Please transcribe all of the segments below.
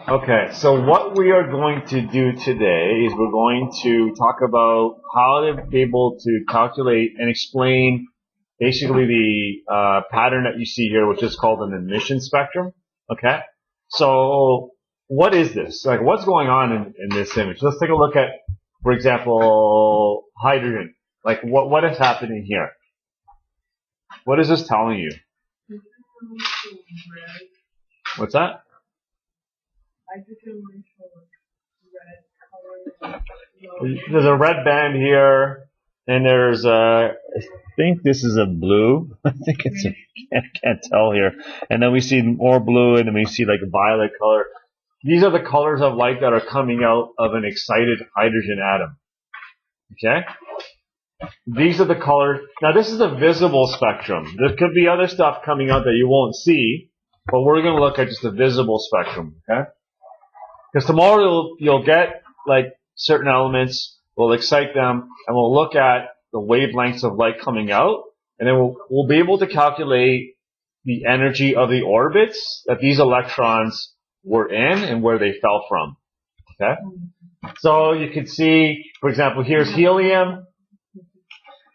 Okay, so what we are going to do today is we're going to talk about how to be able to calculate and explain basically the pattern that you see here, which is called an emission spectrum. Okay, so what is this? Like, what's going on in this image? Let's take a look at, for example, hydrogen. Like, what is happening here? What is this telling you? What's that? There's a red band here, and there's I think this is a blue. I think it's I can't tell here. And then we see more blue, and then we see like a violet color. These are the colors of light that are coming out of an excited hydrogen atom. Okay? These are the colors. Now this is a visible spectrum. There could be other stuff coming out that you won't see, but we're going to look at just the visible spectrum. Okay? Because tomorrow you'll get like certain elements, we'll excite them, and we'll look at the wavelengths of light coming out, and then we'll be able to calculate the energy of the orbits that these electrons were in and where they fell from. Okay? So you can see, for example, here's helium.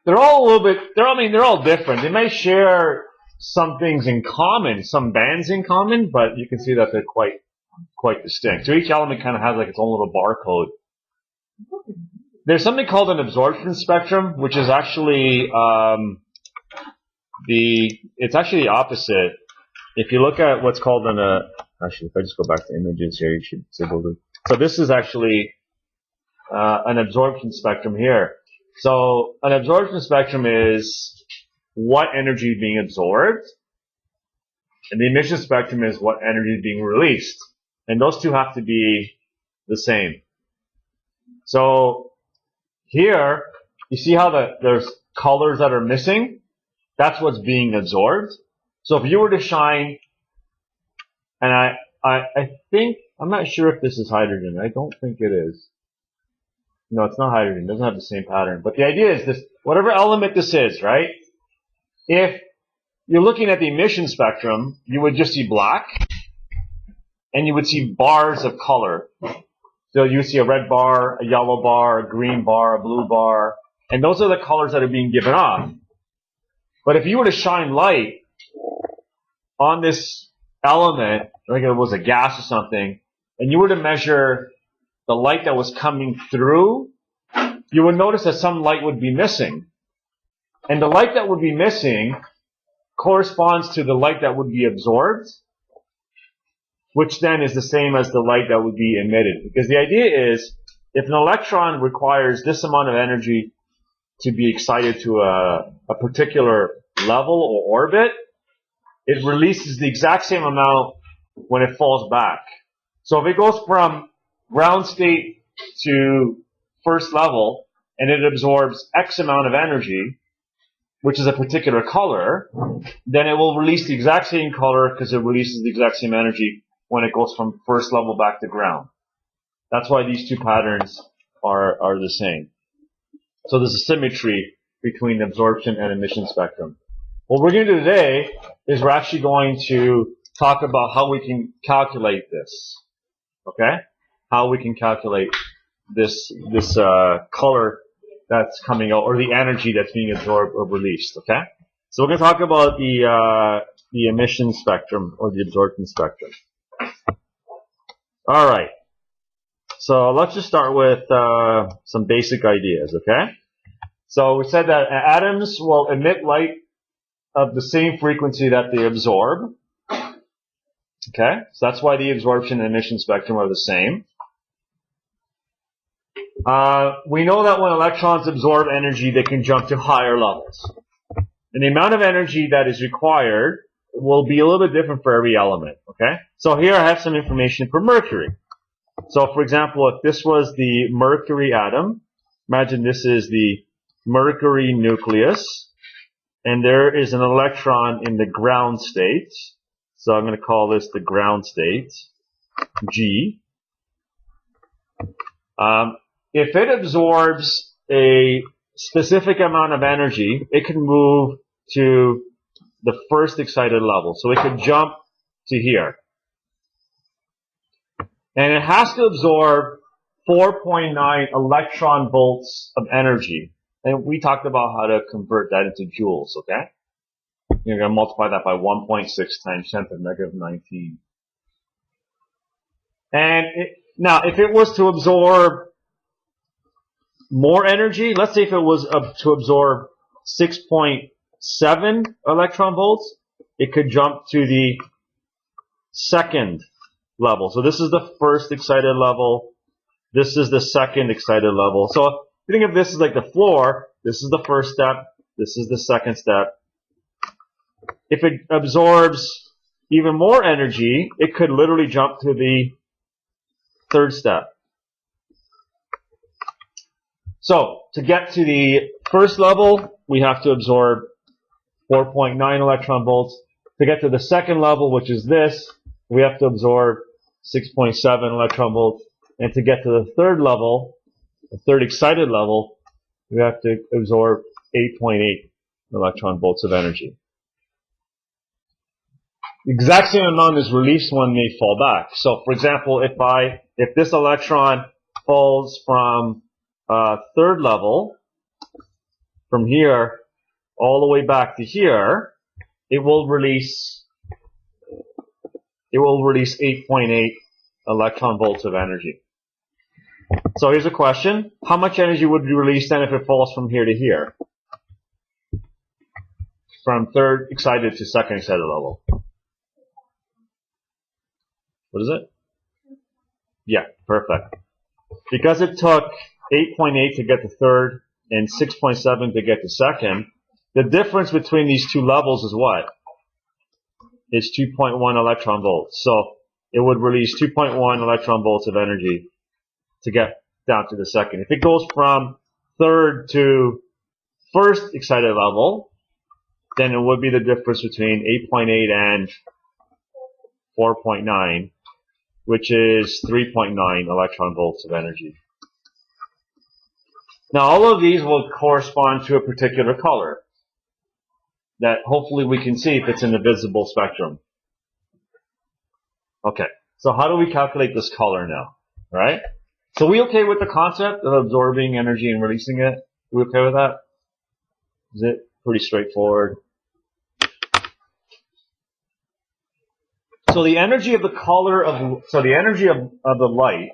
They're all a little bit, they're all different. They may share some things in common, some bands in common, but you can see that they're quite distinct. So each element kind of has like its own little barcode. There's something called an absorption spectrum, which is actually it's actually the opposite. If you look at what's called actually, if I just go back to images here, you should be able to. So this is actually an absorption spectrum here. So an absorption spectrum is what energy is being absorbed, and the emission spectrum is what energy is being released. And those two have to be the same. So here, you see how there's colors that are missing? That's what's being absorbed. So if you were to shine, and I think, I'm not sure if this is hydrogen. I don't think it is. No, it's not hydrogen. It doesn't have the same pattern. But the idea is this, whatever element this is, right? If you're looking at the emission spectrum, you would just see black, and you would see bars of color. So you see a red bar, a yellow bar, a green bar, a blue bar, and those are the colors that are being given off. But if you were to shine light on this element, like it was a gas or something, and you were to measure the light that was coming through, you would notice that some light would be missing. And the light that would be missing corresponds to the light that would be absorbed, which then is the same as the light that would be emitted. Because the idea is, if an electron requires this amount of energy to be excited to a particular level or orbit, it releases the exact same amount when it falls back. So if it goes from ground state to first level, and it absorbs X amount of energy, which is a particular color, then it will release the exact same color because it releases the exact same energy when it goes from first level back to ground. That's why these two patterns are the same. So there's a symmetry between absorption and emission spectrum. What we're going to do today is we're actually going to talk about how we can calculate this. Okay? How we can calculate this color that's coming out, or the energy that's being absorbed or released. Okay? So we're going to talk about the emission spectrum or the absorption spectrum. All right. So let's just start with some basic ideas, okay? So we said that atoms will emit light of the same frequency that they absorb. Okay? So that's why the absorption and emission spectrum are the same. We know that when electrons absorb energy, they can jump to higher levels. And the amount of energy that is required will be a little bit different for every element, okay? So here I have some information for mercury. So for example, if this was the mercury atom, imagine this is the mercury nucleus, and there is an electron in the ground state. So I'm going to call this the ground state, G. If it absorbs a specific amount of energy, it can move to the first excited level. So it could jump to here. And it has to absorb 4.9 electron volts of energy. And we talked about how to convert that into joules, okay? You're going to multiply that by 1.6 times 10 to the negative 19. And now, if it was to absorb more energy, let's say if it was to absorb 6.7 electron volts, it could jump to the second level. So this is the first excited level. This is the second excited level. So think of this as like the floor. This is the first step. This is the second step. If it absorbs even more energy, it could literally jump to the third step. So to get to the first level, we have to absorb 4.9 electron volts. To get to the second level, which is this, we have to absorb 6.7 electron volts. And to get to the third level, the third excited level, we have to absorb 8.8 electron volts of energy. The exact same amount is released when they fall back. So, for example, if this electron falls from third level, from here all the way back to here, it will release 8.8 electron volts of energy. So here's a question. How much energy would be released then if it falls from here to here? From third excited to second excited level. What is it? Yeah, perfect. Because it took 8.8 to get to third and 6.7 to get to second, the difference between these two levels is what? It's 2.1 electron volts. So it would release 2.1 electron volts of energy to get down to the second. If it goes from third to first excited level, then it would be the difference between 8.8 and 4.9, which is 3.9 electron volts of energy. Now all of these will correspond to a particular color that hopefully we can see if it's in the visible spectrum. Okay, so how do we calculate this color now, right? So we okay with the concept of absorbing energy and releasing it? We okay with that? Is it pretty straightforward? So the energy of the color of, so the energy of the light,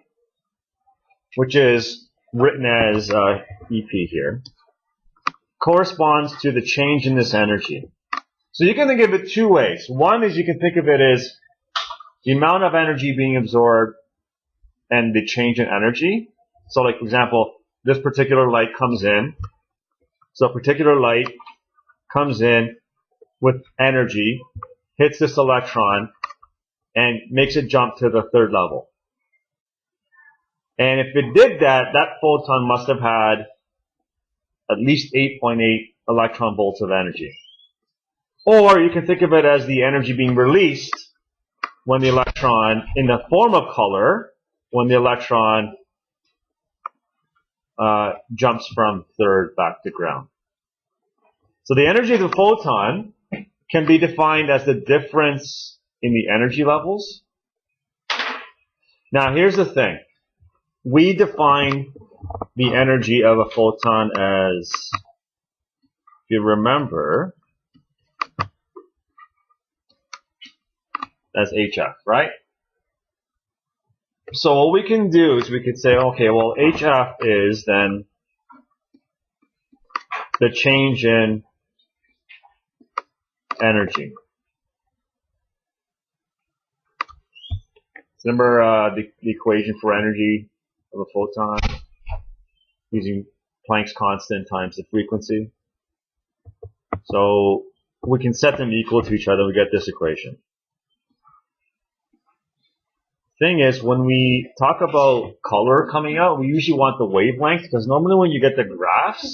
which is written as EP here, corresponds to the change in this energy. So you can think of it two ways. One is you can think of it as the amount of energy being absorbed and the change in energy. So like, for example, this particular light comes in. So a particular light comes in with energy, hits this electron, and makes it jump to the third level. And if it did that, that photon must have had at least 8.8 electron volts of energy. Or you can think of it as the energy being released when the electron, in the form of color, when the electron jumps from third back to ground. So the energy of the photon can be defined as the difference in the energy levels. Now here's the thing. We define the energy of a photon as, if you remember, as HF, right? So what we can do is we could say, okay, well, HF is then the change in energy. Remember the equation for energy of a photon using Planck's constant times the frequency? So we can set them equal to each other. We get this equation. Thing is, when we talk about color coming out, we usually want the wavelength, because normally when you get the graphs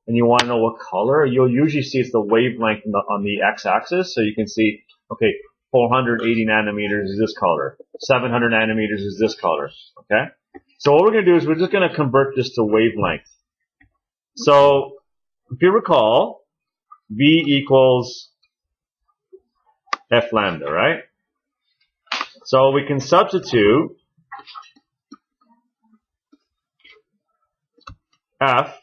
and you want to know what color, you'll usually see it's the wavelength on the x-axis. So you can see, okay, 480 nanometers is this color, 700 nanometers is this color, okay? So what we're going to do is we're just going to convert this to wavelength. So if you recall, V equals F lambda, right? So we can substitute F.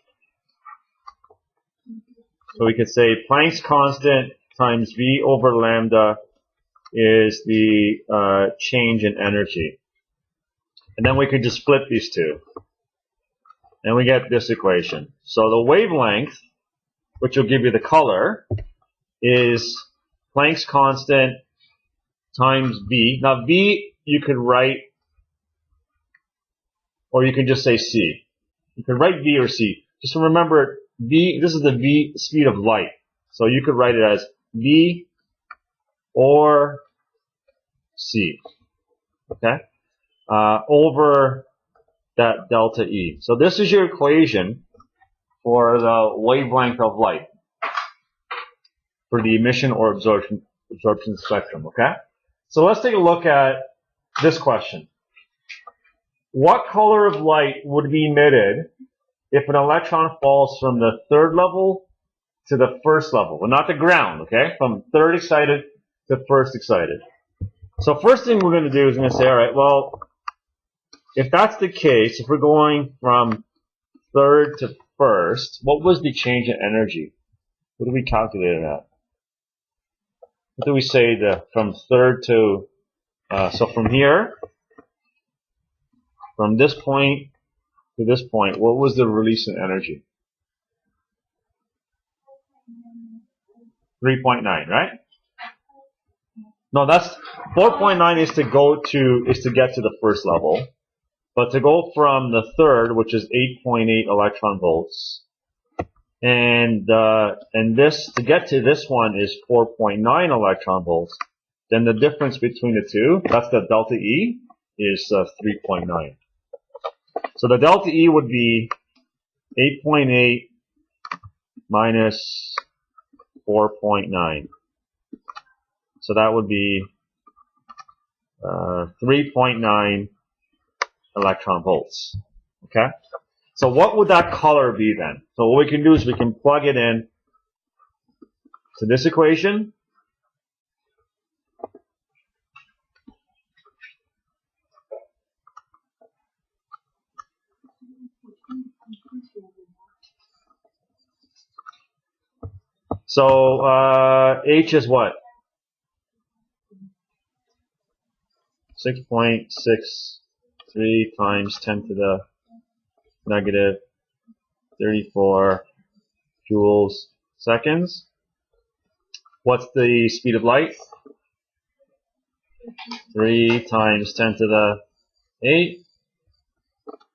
So we could say Planck's constant times V over lambda is the change in energy. And then we could just split these two. And we get this equation. So the wavelength, which will give you the color, is Planck's constant times V. Now V you could write, or you can just say C. You can write V or C. Just remember, V, this is the V speed of light. So you could write it as V or C. Okay? Over that delta E. So this is your equation for the wavelength of light for the emission or absorption spectrum. Okay? So let's take a look at this question. What color of light would be emitted if an electron falls from the third level to the first level? Well, not the ground, okay? From third excited to first excited. So first thing we're going to do is going to say, all right, well, if that's the case, if we're going from third to first, what was the change in energy? What did we calculate it at? What do we say from third to, so from here, from this point to this point, what was the release in energy? 3.9, right? No, that's 4.9 is to get to the first level. But to go from the third, which is 8.8 electron volts, and this, to get to this one is 4.9 electron volts, then the difference between the two, that's the delta E, is 3.9. So the delta E would be 8.8 minus 4.9. So that would be 3.9 electron volts. Okay? So what would that color be then? So what we can do is we can plug it in to this equation. So H is what? 6.63 times 10 to the negative 34 joules seconds. What's the speed of light? 3 times 10 to the 8.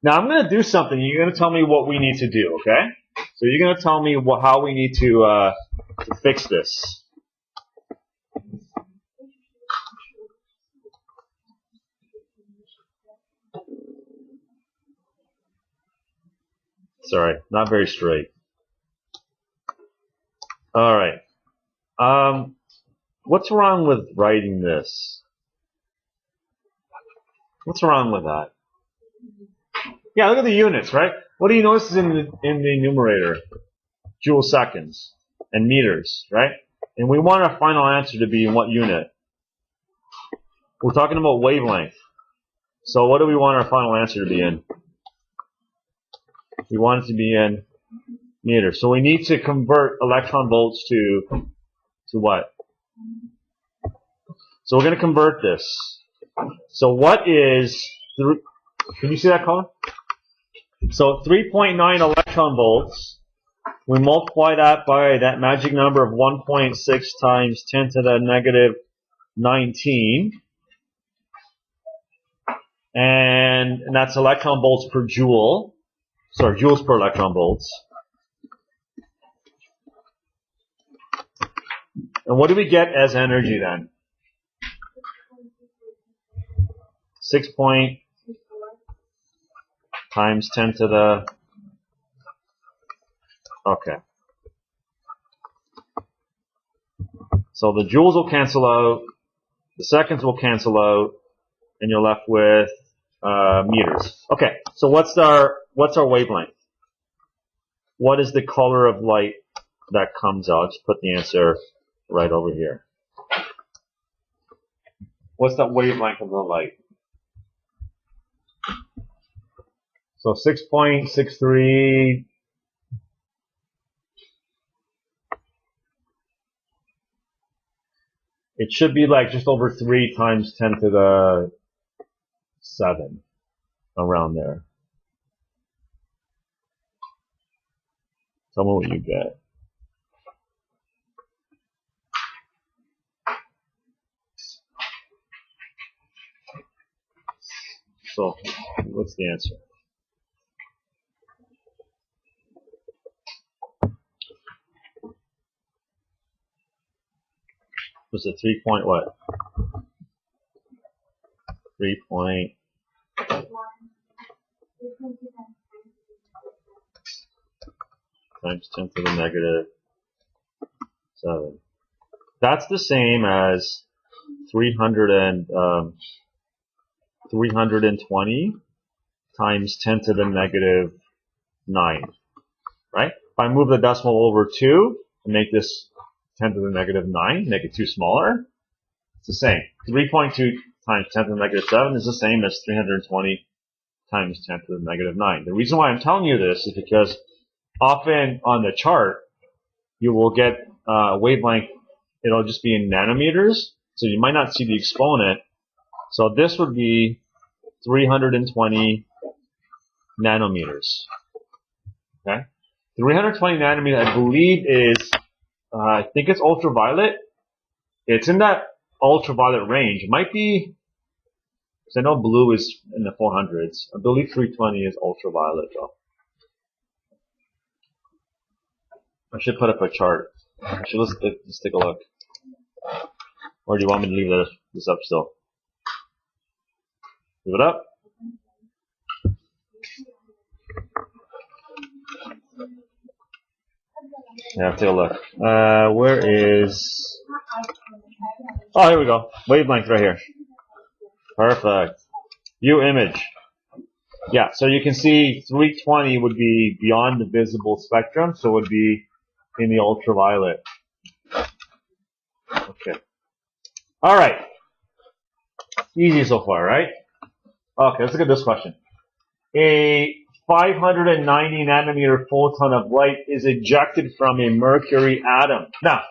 Now I'm going to do something. You're going to tell me what we need to do, okay? So you're going to tell me how we need to fix this. Sorry, not very straight. All right. What's wrong with writing this? What's wrong with that? Yeah, look at the units, right? What do you notice is in the numerator? Joule seconds and meters, right? And we want our final answer to be in what unit? We're talking about wavelength. So what do we want our final answer to be in? We want it to be in meters. So we need to convert electron volts to what? So we're going to convert this. So what is, can you see that column? So 3.9 electron volts, we multiply that by that magic number of 1.6 times 10 to the negative 19. And that's electron volts per joule. Sorry, joules per electron volts. And what do we get as energy then? 6 times 10 to the, okay. So the joules will cancel out, the seconds will cancel out, and you're left with meters. Okay, so what's our wavelength? What is the color of light that comes out? Just put the answer right over here. What's the wavelength of the light? So 6.63 It should be like just over 3 times 10 to the 7, around there. Tell me what you get. So, what's the answer? Was it 3 point what? 3 point. Times 10 to the negative 7. That's the same as 320 times 10 to the negative 9, right? If I move the decimal over 2 and make this 10 to the negative 9, make it 2 smaller, it's the same. 3.2 times 10 to the negative 7 is the same as 320 times 10 to the negative 9. The reason why I'm telling you this is because often on the chart, you will get wavelength, it'll just be in nanometers, so you might not see the exponent. So this would be 320 nanometers. Okay? 320 nanometers, I believe, is, I think it's ultraviolet. It's in that ultraviolet range. It might be, because I know blue is in the 400s. I believe 320 is ultraviolet, though. I should put up a chart. Actually, let's take a look. Or do you want me to leave this up still? Leave it up? Yeah, take a look. Where is... Oh, here we go. Wavelength right here. Perfect. View image. Yeah, so you can see 320 would be beyond the visible spectrum, so it would be in the ultraviolet. Okay. All right. Easy so far, right? Okay, let's look at this question. A 590 nanometer photon of light is ejected from a mercury atom. Now,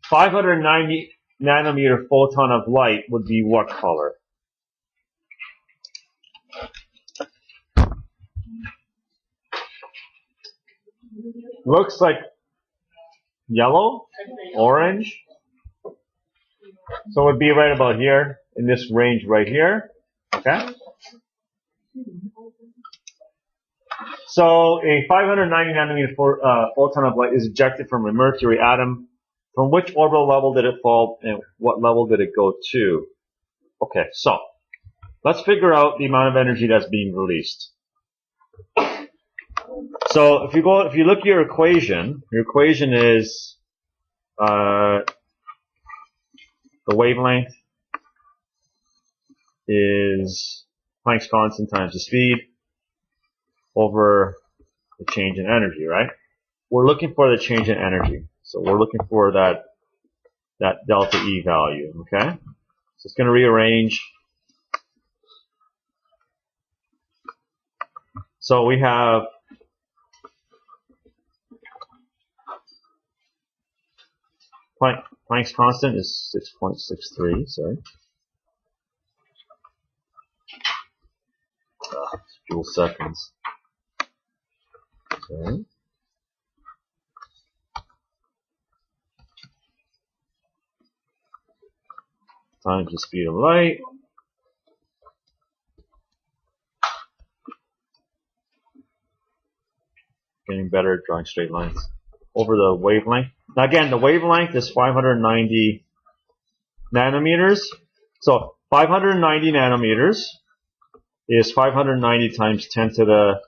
590 nanometer photon of light would be what color? Looks like yellow, orange. So it would be right about here, in this range right here. Okay? So a 590 nanometer photon of light is ejected from a mercury atom. From which orbital level did it fall, and what level did it go to? Okay, so let's figure out the amount of energy that's being released. So if you look at your equation is the wavelength is Planck's constant times the speed over the change in energy, right? We're looking for the change in energy. So we're looking for that delta E value, okay? So it's going to rearrange. So we have Planck's constant is 6.63, sorry. Joule seconds. Okay. Times the speed of light. Getting better at drawing straight lines. Over the wavelength. Now again, the wavelength is 590 nanometers. So 590 nanometers is 590 times 10 to the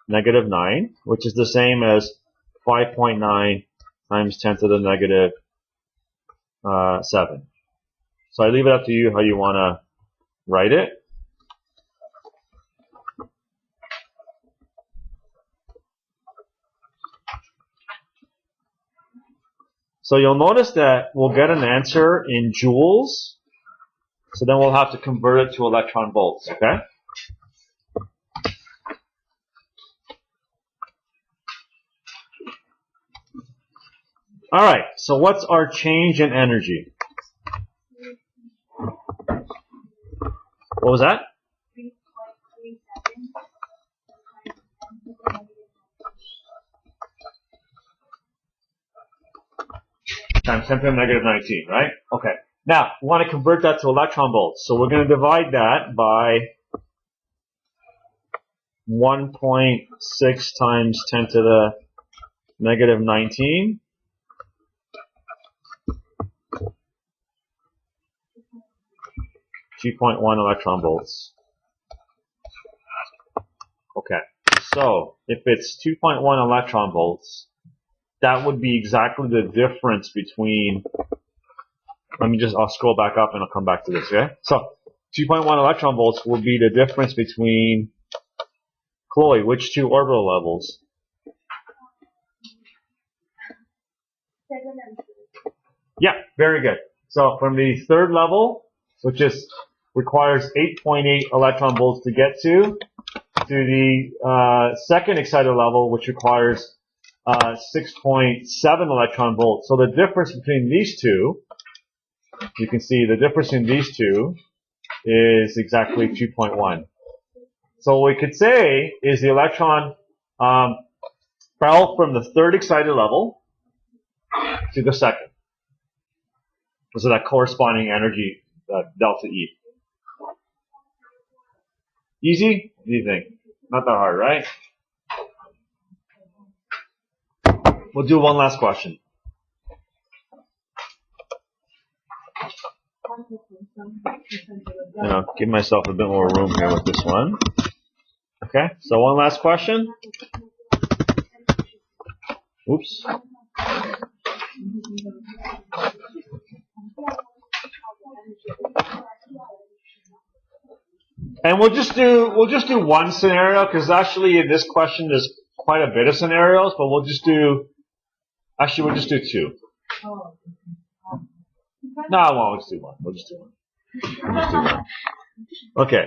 negative 9, which is the same as 5.9 times 10 to the negative 7. So I leave it up to you how you want to write it. So you'll notice that we'll get an answer in joules. So then we'll have to convert it to electron volts, okay? All right, so what's our change in energy? What was that? 3.37 times 10 to the negative 19, right? Okay. Now, we want to convert that to electron volts. So we're going to divide that by 1.6 times 10 to the negative 19. .1 electron volts. Okay, so if it's 2.1 electron volts, that would be exactly the difference between, I'll scroll back up and I'll come back to this, okay? So 2.1 electron volts will be the difference between, Chloe, which two orbital levels? 7 and 2. Yeah, very good. So from the third level, which requires 8.8 electron volts to get to the second excited level, which requires 6.7 electron volts. So the difference between these two, you can see the difference in these two is exactly 2.1. So what we could say is the electron fell from the third excited level to the second. So that corresponding energy, delta E. Easy? What do you think? Not that hard, right? We'll do one last question. Give myself a bit more room here with this one. Okay, so one last question. Oops. And we'll just do one scenario, because actually in this question there's quite a bit of scenarios, but we'll just do two. No, we'll just do one. We'll just do one. Okay.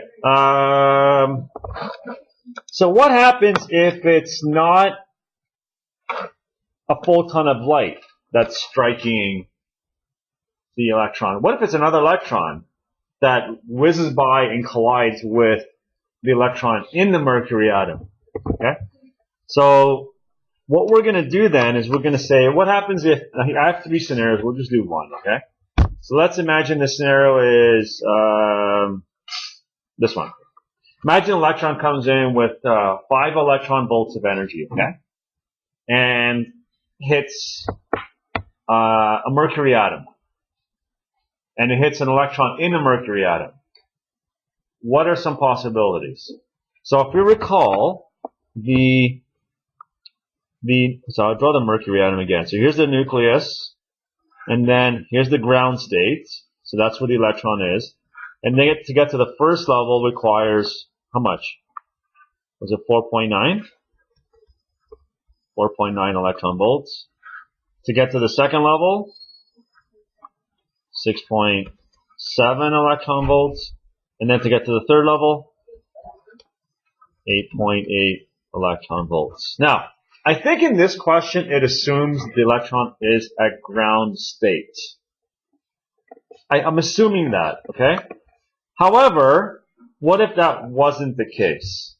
So what happens if it's not a photon of light that's striking the electron? What if it's another electron that whizzes by and collides with the electron in the mercury atom? Okay? So what we're going to do then is we're going to say, what happens if, I have three scenarios, we'll just do one, okay? So let's imagine the scenario is this one. Imagine an electron comes in with 5 electron volts of energy, okay? And hits a mercury atom. And it hits an electron in a mercury atom. What are some possibilities? So if we recall, so I'll draw the mercury atom again. So here's the nucleus, and then here's the ground state. So that's where the electron is. And to get to the first level requires how much? Was it 4.9? 4.9 electron volts. To get to the second level, 6.7 electron volts. And then to get to the third level, 8.8 electron volts. Now, I think in this question it assumes the electron is at ground state. I'm assuming that, okay? However, what if that wasn't the case?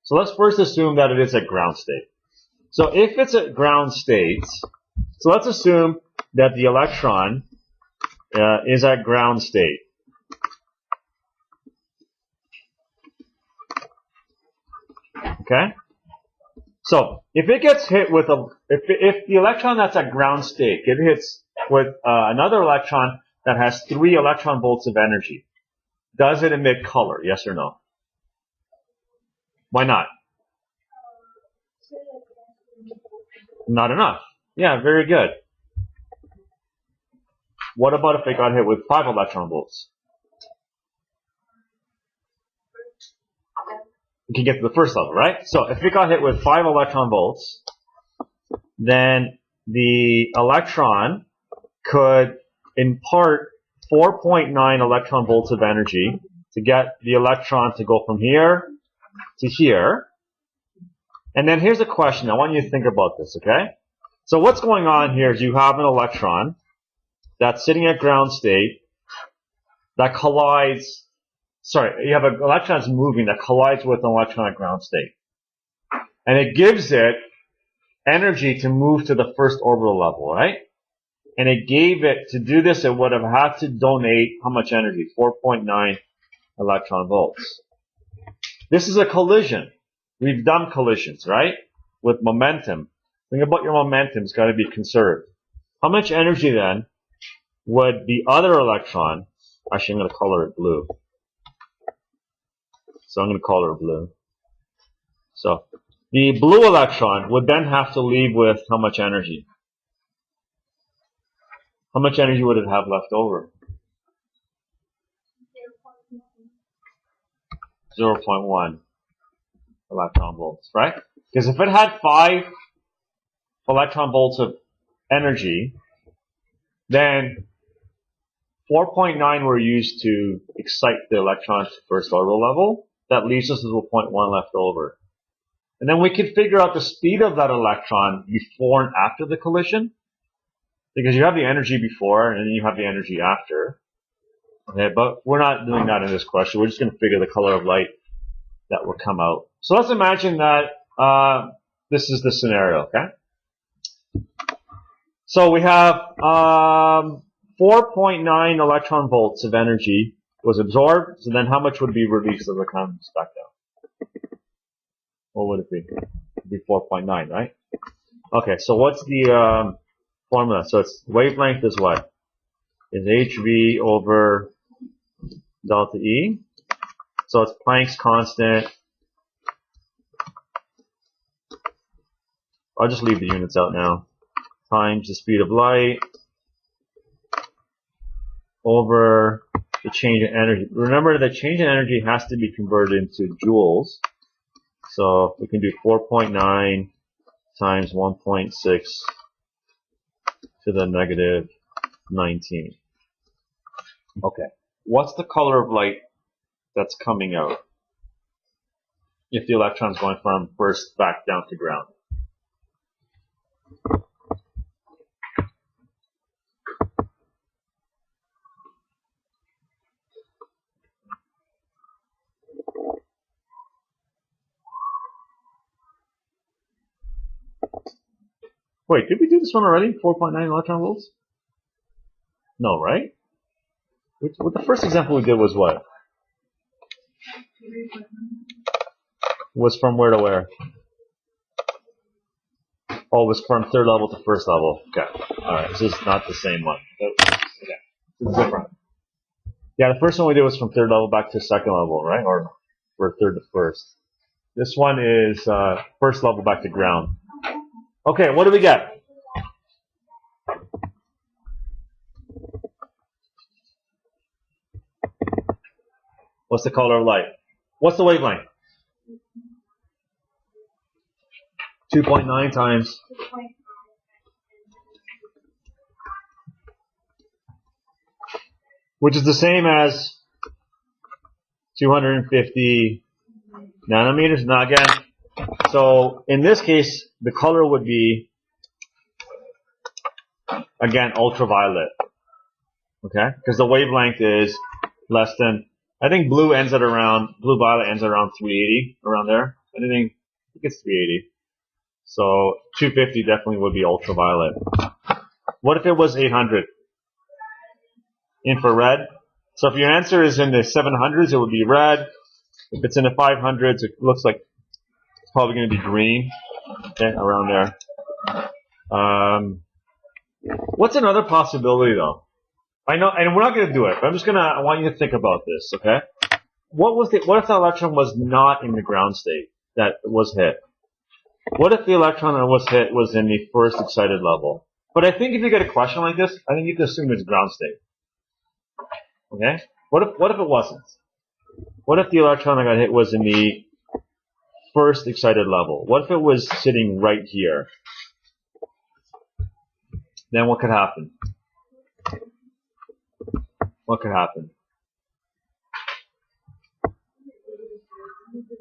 So let's first assume that it is at ground state. So if it's at ground state, so let's assume that the electron is at ground state. Okay? So if it gets hit with if the electron that's at ground state it hits with another electron that has 3 electron volts of energy, does it emit color? Yes or no? Why not? Not enough. Yeah, very good. What about if it got hit with 5 electron volts? You can get to the first level, right? So if it got hit with 5 electron volts, then the electron could impart 4.9 electron volts of energy to get the electron to go from here to here. And then here's a question. I want you to think about this, okay? So what's going on here is you have an electron that's sitting at ground state, that collides, you have an electron that's moving that collides with an electron at ground state. And it gives it energy to move to the first orbital level, right? And it gave it, to do this, it would have had to donate how much energy? 4.9 electron volts. This is a collision. We've done collisions, right? With momentum. Think about your momentum. It's got to be conserved. How much energy then would the other electron, actually I'm going to color it blue. So I'm going to color it blue. So the blue electron would then have to leave with how much energy? How much energy would it have left over? 0.1 electron volts, right? Because if it had 5 electron volts of energy, then 4.9 were used to excite the electron to first orbital level. That leaves us with 0.1 left over. And then we could figure out the speed of that electron before and after the collision, because you have the energy before and then you have the energy after. Okay, but we're not doing that in this question. We're just going to figure the color of light that will come out. So let's imagine that this is the scenario, okay? So we have 4.9 electron volts of energy was absorbed. So then how much would be released as it comes back down? What would it be? It would be 4.9, right? Okay, so what's the formula? So it's wavelength is what? Is hv over delta E. So it's Planck's constant. I'll just leave the units out now. Times the speed of light over the change in energy. Remember that change in energy has to be converted into joules. So we can do 4.9 times 1.6 to the negative 19. Okay. What's the color of light that's coming out if the electron's going from first back down to ground? Wait, did we do this one already? 4.9 electron volts? No, right? What the first example we did was what? Was from where to where? Oh, it was from third level to first level. Okay. Alright, this is not the same one. Okay. It's different. Yeah, the first one we did was from third level back to second level, right? Or third to first. This one is first level back to ground. Okay, what do we get? What's the color of light? What's the wavelength? 2.9 times. Which is the same as 250 nanometers. Now again, so in this case, the color would be, again, ultraviolet. Okay? Because the wavelength is less than, I think blue violet ends at around 380, around there. I think it's 380. So 250 definitely would be ultraviolet. What if it was 800? Infrared. So if your answer is in the 700s, it would be red. If it's in the 500s, it looks like it's probably going to be green. Okay, around there. What's another possibility though? I know, and we're not going to do it, but I want you to think about this, okay? What if the electron was not in the ground state that was hit? What if the electron that was hit was in the first excited level? But I think if you get a question like this, I think you can assume it's ground state. Okay? What if it wasn't? What if the electron that got hit was in the first excited level? What if it was sitting right here? Then what could happen? What could happen?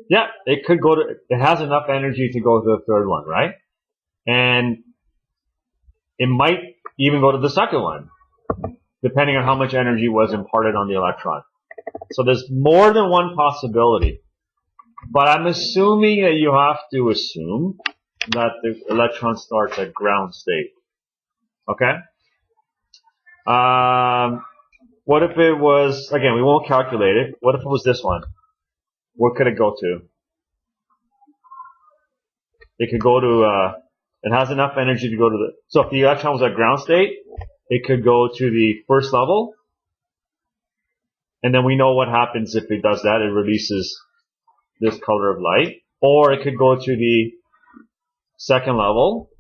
Yeah, it could go to, it has enough energy to go to the third one, right? And it might even go to the second one. depending on how much energy was imparted on the electron. So there's more than one possibility. But I'm assuming that you have to assume that the electron starts at ground state. Okay? What if it was, again, we won't calculate it. What if it was this one? What could it go to? It could go to, it has enough energy to go to the, so if the electron was at ground state, it could go to the first level. And then we know what happens if it does that. It releases this color of light. Or it could go to the second level,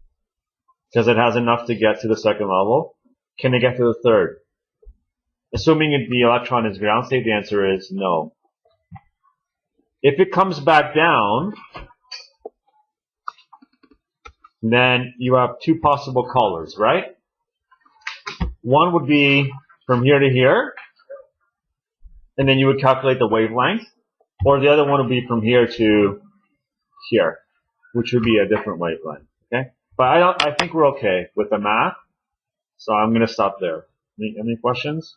because it has enough to get to the second level. Can it get to the third? Assuming the electron is ground state, the answer is no. If it comes back down, then you have two possible colors, right? One would be from here to here, and then you would calculate the wavelength. Or the other one would be from here to here, which would be a different wavelength. Okay? But I think we're okay with the math, so I'm going to stop there. Any questions?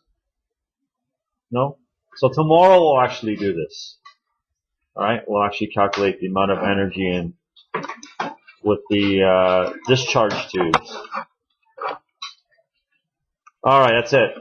No? So tomorrow we'll actually do this. Alright? We'll actually calculate the amount of energy in with the discharge tubes. Alright, that's it.